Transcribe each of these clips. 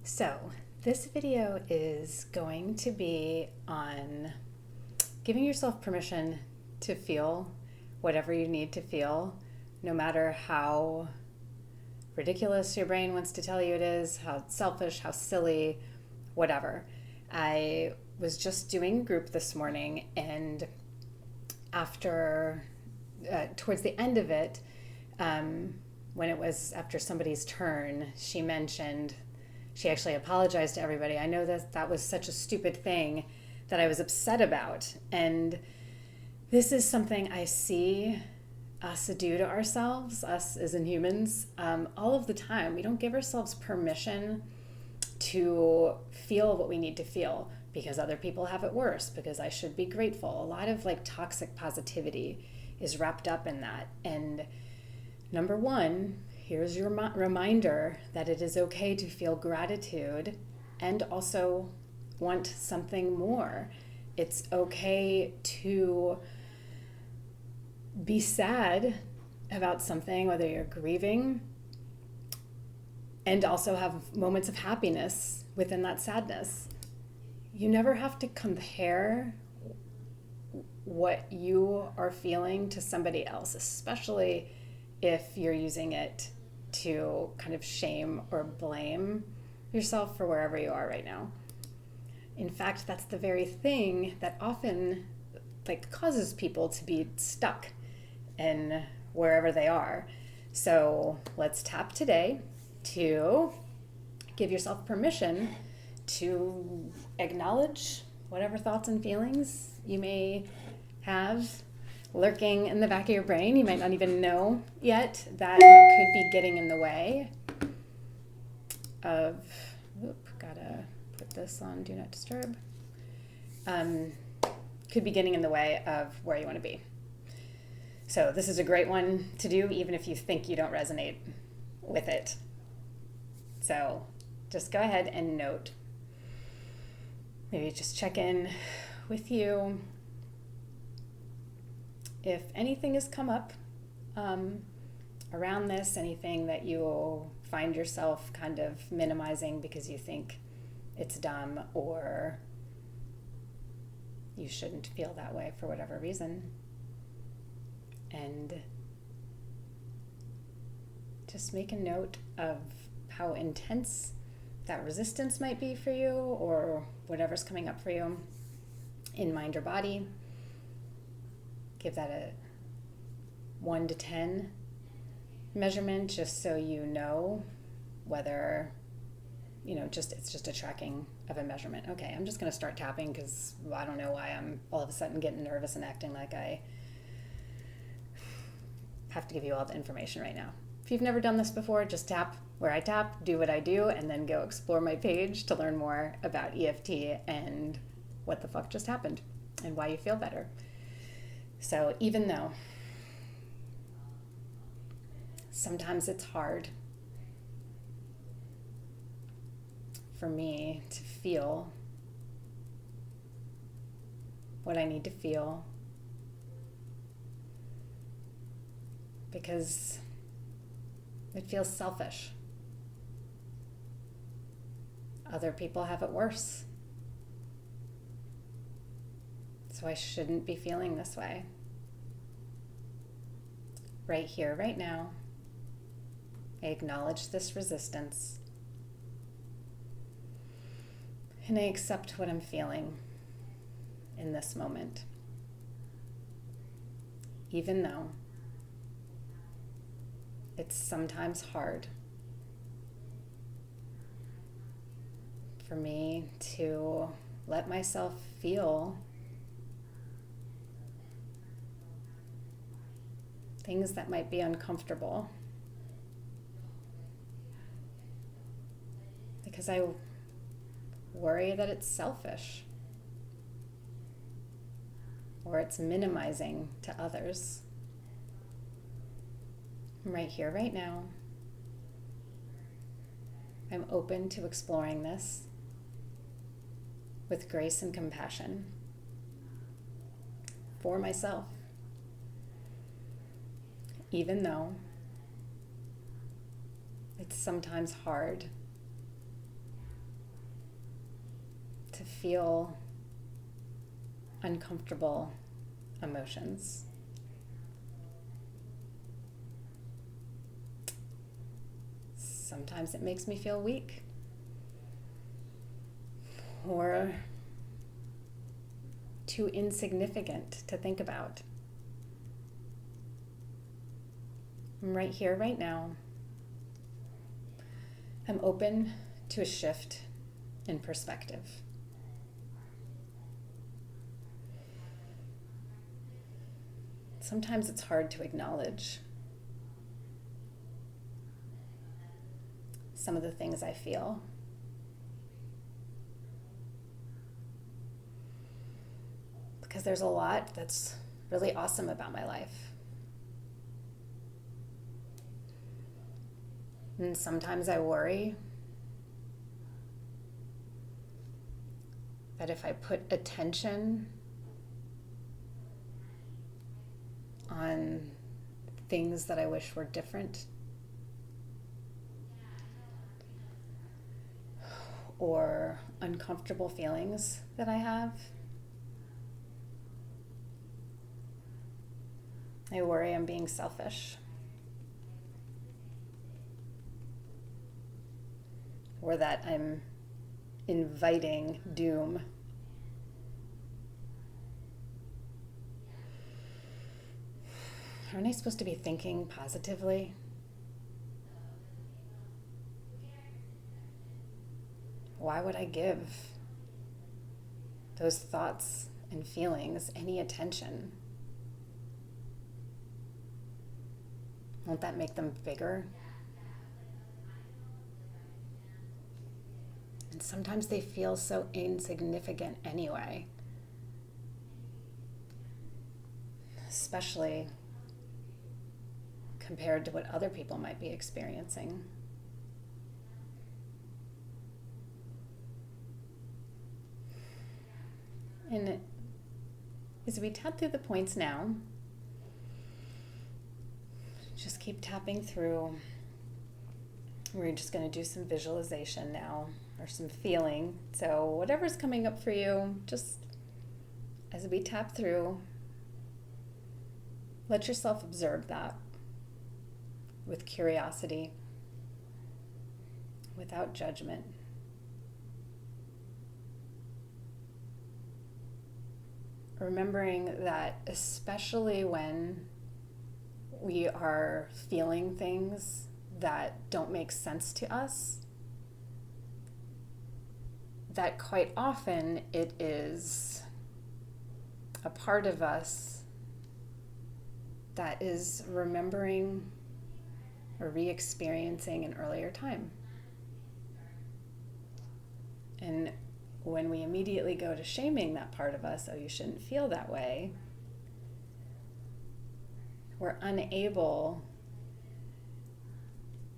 So, this video is going to be on giving yourself permission to feel whatever you need to feel, no matter how ridiculous your brain wants to tell you it is, how selfish, how silly, whatever. I was just doing a group this morning, and towards the end of it, when it was after somebody's turn, she actually apologized to everybody. I know that was such a stupid thing that I was upset about. And this is something I see us do to ourselves, us as in humans, all of the time. We don't give ourselves permission to feel what we need to feel because other people have it worse, because I should be grateful. A lot of toxic positivity is wrapped up in that. And number one, here's your reminder that it is okay to feel gratitude and also want something more. It's okay to be sad about something, whether you're grieving, and also have moments of happiness within that sadness. You never have to compare what you are feeling to somebody else, especially if you're using it to kind of shame or blame yourself for wherever you are right now. In fact, that's the very thing that often causes people to be stuck in wherever they are. So let's tap today to give yourself permission to acknowledge whatever thoughts and feelings you may have lurking in the back of your brain. You might not even know yet that could be getting in the way of, gotta put this on Do Not Disturb. Could be getting in the way of where you want to be. So this is a great one to do, even if you think you don't resonate with it. So just go ahead and note. Maybe just check in with you. If anything has come up around this, anything that you find yourself kind of minimizing because you think it's dumb or you shouldn't feel that way for whatever reason, and just make a note of how intense that resistance might be for you or whatever's coming up for you in mind or body. Give that a 1 to 10 measurement, just so you know whether, it's just a tracking of a measurement. Okay, I'm just going to start tapping because I don't know why I'm all of a sudden getting nervous and acting like I have to give you all the information right now. If you've never done this before, just tap where I tap, do what I do, and then go explore my page to learn more about EFT and what the fuck just happened and why you feel better. So even though sometimes it's hard for me to feel what I need to feel, because it feels selfish. Other people have it worse. So I shouldn't be feeling this way. Right here, right now, I acknowledge this resistance. And I accept what I'm feeling in this moment. Even though it's sometimes hard for me to let myself feel things that might be uncomfortable, because I worry that it's selfish or it's minimizing to others. Right here, right now, I'm open to exploring this with grace and compassion for myself, even though it's sometimes hard to feel uncomfortable emotions. Sometimes it makes me feel weak or too insignificant to think about. I'm right here, right now. I'm open to a shift in perspective. Sometimes it's hard to acknowledge some of the things I feel. Because there's a lot that's really awesome about my life. And sometimes I worry that if I put attention on things that I wish were different, or uncomfortable feelings that I have, I worry I'm being selfish, or that I'm inviting doom. Aren't I supposed to be thinking positively? Why would I give those thoughts and feelings any attention? Won't that make them bigger? And sometimes they feel so insignificant anyway, especially compared to what other people might be experiencing. And as we tap through the points now, just keep tapping through. We're just going to do some visualization now, or some feeling. So whatever's coming up for you, just as we tap through, let yourself observe that with curiosity, without judgment. Remembering that especially when we are feeling things that don't make sense to us, that quite often it is a part of us that is remembering or re-experiencing an earlier time. And when we immediately go to shaming that part of us, oh, you shouldn't feel that way, we're unable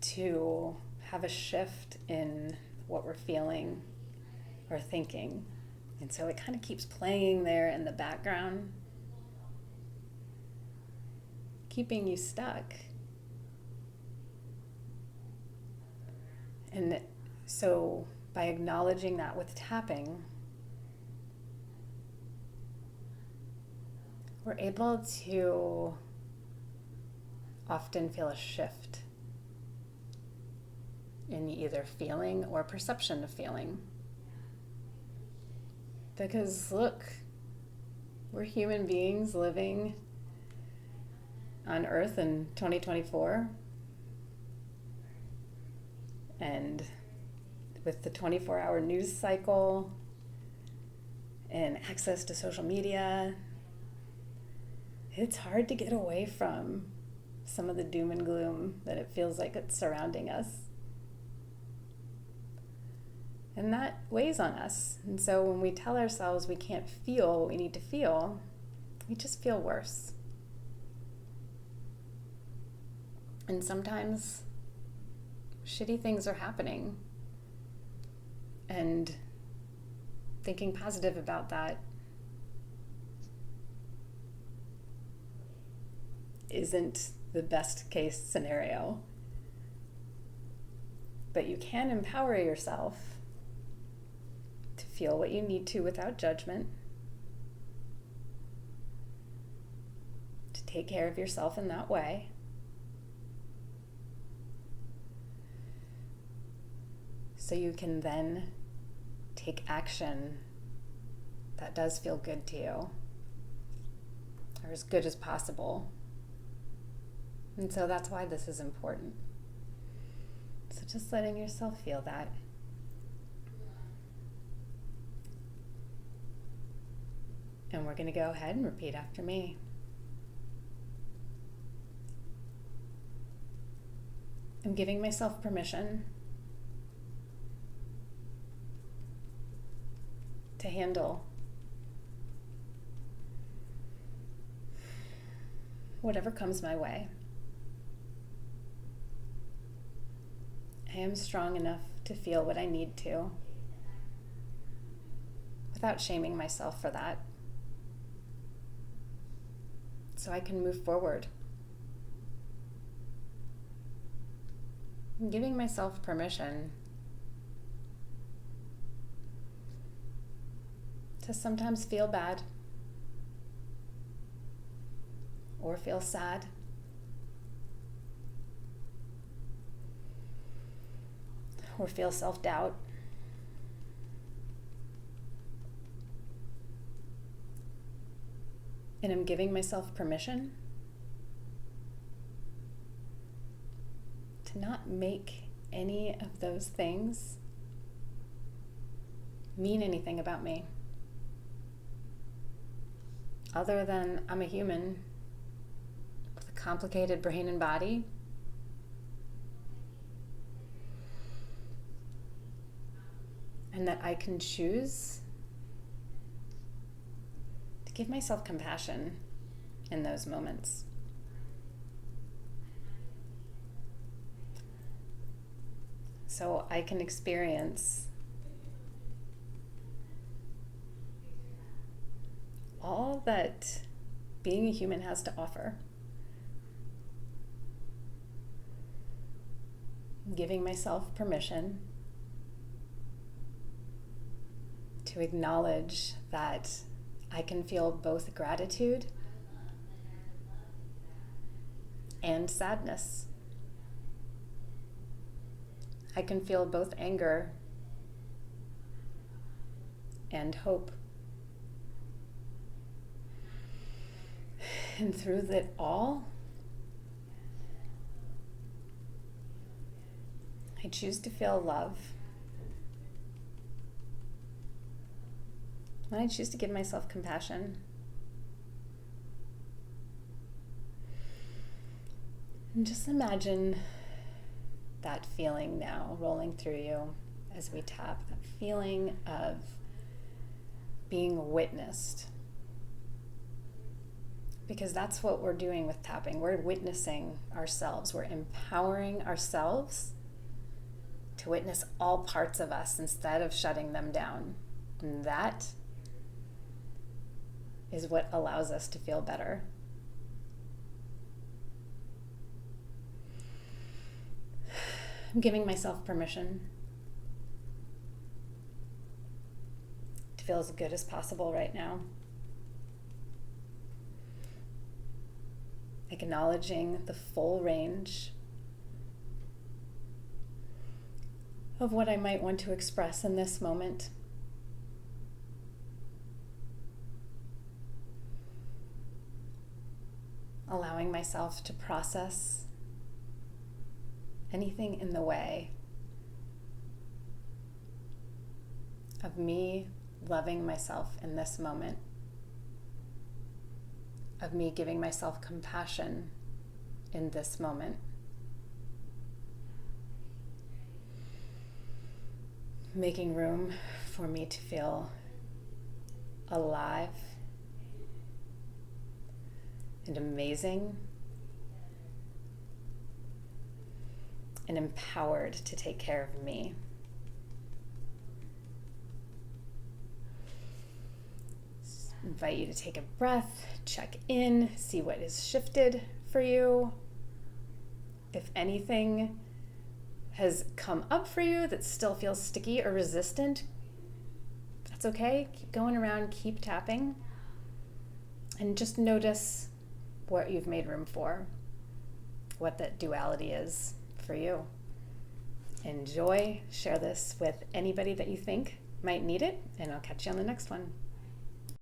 to have a shift in what we're feeling or thinking. And so it kind of keeps playing there in the background, keeping you stuck. And so by acknowledging that with tapping, we're able to often feel a shift in either feeling or perception of feeling. Because look, we're human beings living on Earth in 2024, and with the 24-hour news cycle and access to social media, it's hard to get away from some of the doom and gloom that it feels like it's surrounding us. And that weighs on us. And so when we tell ourselves we can't feel what we need to feel, we just feel worse. And sometimes shitty things are happening. And thinking positive about that isn't the best case scenario. But you can empower yourself to feel what you need to without judgment, to take care of yourself in that way. So you can then take action that does feel good to you, or as good as possible. And so that's why this is important. So just letting yourself feel that. And we're going to go ahead and repeat after me. I'm giving myself permission to handle whatever comes my way. I am strong enough to feel what I need to without shaming myself for that. So I can move forward. I'm giving myself permission to sometimes feel bad or feel sad. Or feel self-doubt. And I'm giving myself permission to not make any of those things mean anything about me. Other than I'm a human with a complicated brain and body. And that I can choose to give myself compassion in those moments. So I can experience all that being a human has to offer. Giving myself permission to acknowledge that I can feel both gratitude and sadness. I can feel both anger and hope. And through it all, I choose to feel love. And I choose to give myself compassion. And just imagine that feeling now rolling through you as we tap, that feeling of being witnessed. Because that's what we're doing with tapping. We're witnessing ourselves. We're empowering ourselves to witness all parts of us instead of shutting them down. And that is what allows us to feel better. I'm giving myself permission to feel as good as possible right now. Acknowledging the full range of what I might want to express in this moment. Allowing myself to process anything in the way of me loving myself in this moment, of me giving myself compassion in this moment. Making room for me to feel alive and amazing and empowered to take care of me. Invite you to take a breath, check in, see what is shifted for you. If anything has come up for you that still feels sticky or resistant, That's okay. Keep going around, keep tapping, and just notice what you've made room for, what that duality is for you. Enjoy. Share this with anybody that you think might need it, and I'll catch you on the next one.